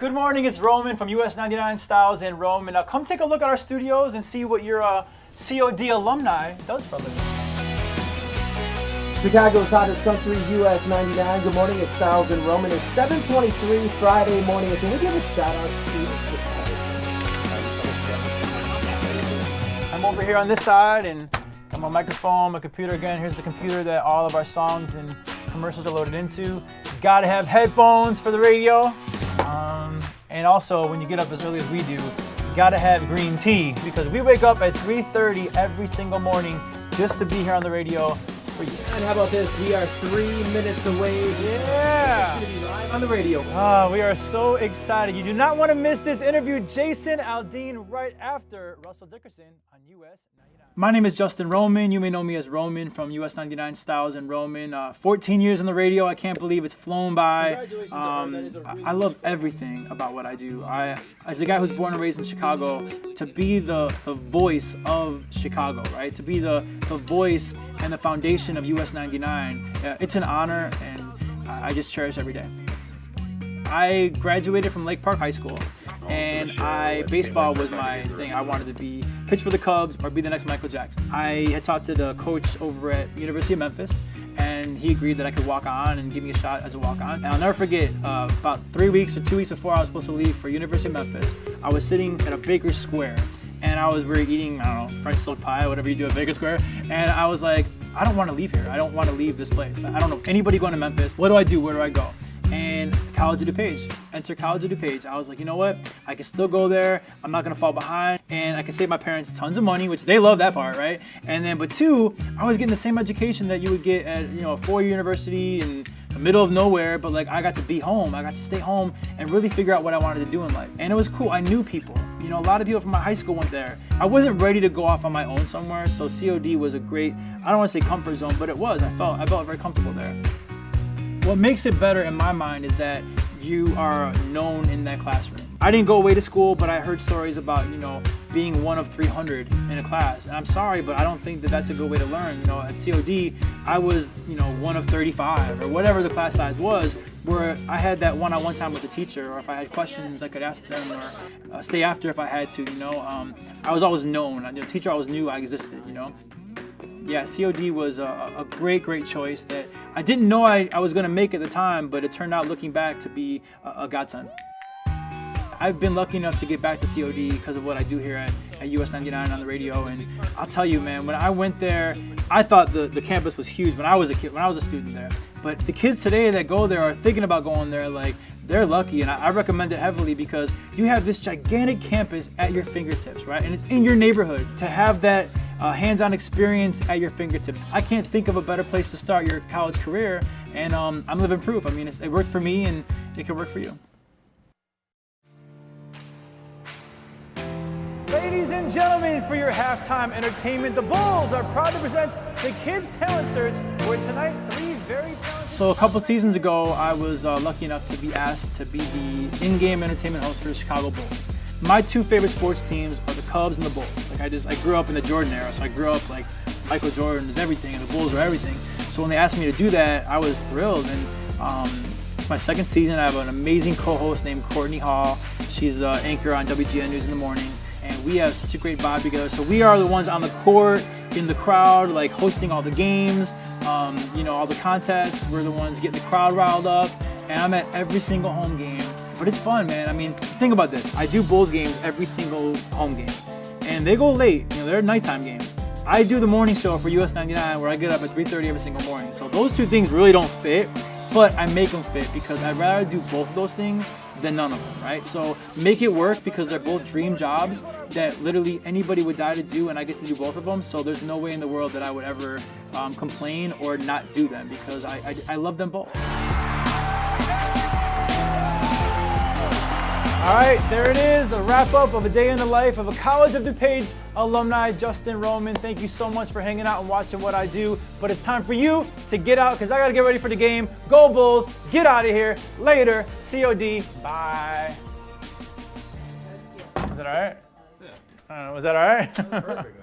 Good morning, it's Roman from US99 Stylz in Rome, and come take a look at our studios and see what your COD alumni does for a living. Chicago's hottest country, US99. Good morning, it's Stylz in Rome, and it's 7:23 Friday morning. Can we give a shout out to I'm over here on this side, and got my microphone, my computer again. Here's the computer that all of our songs and commercials are loaded into. You gotta have headphones for the radio. And also, when you get up as early as we do, you gotta have green tea, because we wake up at 3:30 every single morning just to be here on the radio for you. And how about this? We are 3 minutes away. Yeah! It's gonna be live on the radio. Oh, we are so excited. You do not want to miss this interview. Jason Aldean right after Russell Dickerson on US99. My name is Justin Roman. You may know me as Roman from US99 Stylz and Roman. 14 years on the radio. I can't believe it's flown by. I love everything about what I do. As a guy who's born and raised in Chicago, to be the voice of Chicago, right? To be the voice and the foundation of US99, it's an honor, and I just cherish every day. I graduated from Lake Park High School, and baseball was my thing. I wanted to pitch for the Cubs or be the next Michael Jackson. I had talked to the coach over at University of Memphis, and he agreed that I could walk on and give me a shot as a walk-on. And I'll never forget, about 3 weeks or 2 weeks before I was supposed to leave for University of Memphis, I was sitting at a Baker's Square, and we were eating, I don't know, French silk pie, whatever you do at Baker's Square, and I was like, I don't want to leave here. I don't want to leave this place. I don't know anybody going to Memphis. What do I do? Where do I go? And College of DuPage. Enter College of DuPage. I was like, you know what? I can still go there. I'm not gonna fall behind, and I can save my parents tons of money, which they love that part, right? And then, but two, I was getting the same education that you would get at, a four-year university in the middle of nowhere, but like I got to be home. I got to stay home and really figure out what I wanted to do in life. And it was cool. I knew people. A lot of people from my high school went there. I wasn't ready to go off on my own somewhere, so COD was a great, I don't want to say comfort zone, but it was. I felt very comfortable there. What makes it better in my mind is that you are known in that classroom. I didn't go away to school, but I heard stories about, being one of 300 in a class. And I'm sorry, but I don't think that that's a good way to learn. At COD, I was, one of 35 or whatever the class size was, where I had that one-on-one time with the teacher, or if I had questions, I could ask them, or stay after if I had to, I was always known. The teacher always knew I existed, Yeah, COD was a great choice that I didn't know I was going to make at the time, but it turned out, looking back, to be a godsend. I've been lucky enough to get back to COD because of what I do here at US99 on the radio, and I'll tell you, man, when I went there, I thought the campus was huge when I was a kid, when I was a student there. But the kids today that go there are thinking about going there, like, they're lucky, and I recommend it heavily, because you have this gigantic campus at your fingertips, right? And it's in your neighborhood. To have that hands-on experience at your fingertips, I can't think of a better place to start your college career, and I'm living proof. I mean, it worked for me, and it can work for you. Ladies and gentlemen, for your halftime entertainment, the Bulls are proud to present the Kids Talent Search, where tonight, 3 very talented... So a couple seasons ago, I was lucky enough to be asked to be the in-game entertainment host for the Chicago Bulls. My 2 favorite sports teams are the Cubs and the Bulls. Like, I grew up in the Jordan era, so I grew up like Michael Jordan is everything, and the Bulls are everything. So when they asked me to do that, I was thrilled, and it's my 2nd season. I have an amazing co-host named Courtney Hall. She's the anchor on WGN News in the morning. And we have such a great vibe together. So we are the ones on the court, in the crowd, like hosting all the games, all the contests. We're the ones getting the crowd riled up. And I'm at every single home game. But it's fun, man. I mean, think about this. I do Bulls games every single home game. And they go late. They're nighttime games. I do the morning show for US99, where I get up at 3:30 every single morning. So those 2 things really don't fit, but I make them fit, because I'd rather do both of those things than none of them, right? So make it work, because they're both dream jobs that literally anybody would die to do, and I get to do both of them. So there's no way in the world that I would ever complain or not do them, because I love them both. All right, there it is, a wrap-up of a day in the life of a College of DuPage alumni, Justin Roman. Thank you so much for hanging out and watching what I do. But it's time for you to get out, because I got to get ready for the game. Go Bulls, get out of here. Later, COD, bye. Was that all right? Yeah. I don't know, was that all right? Perfect.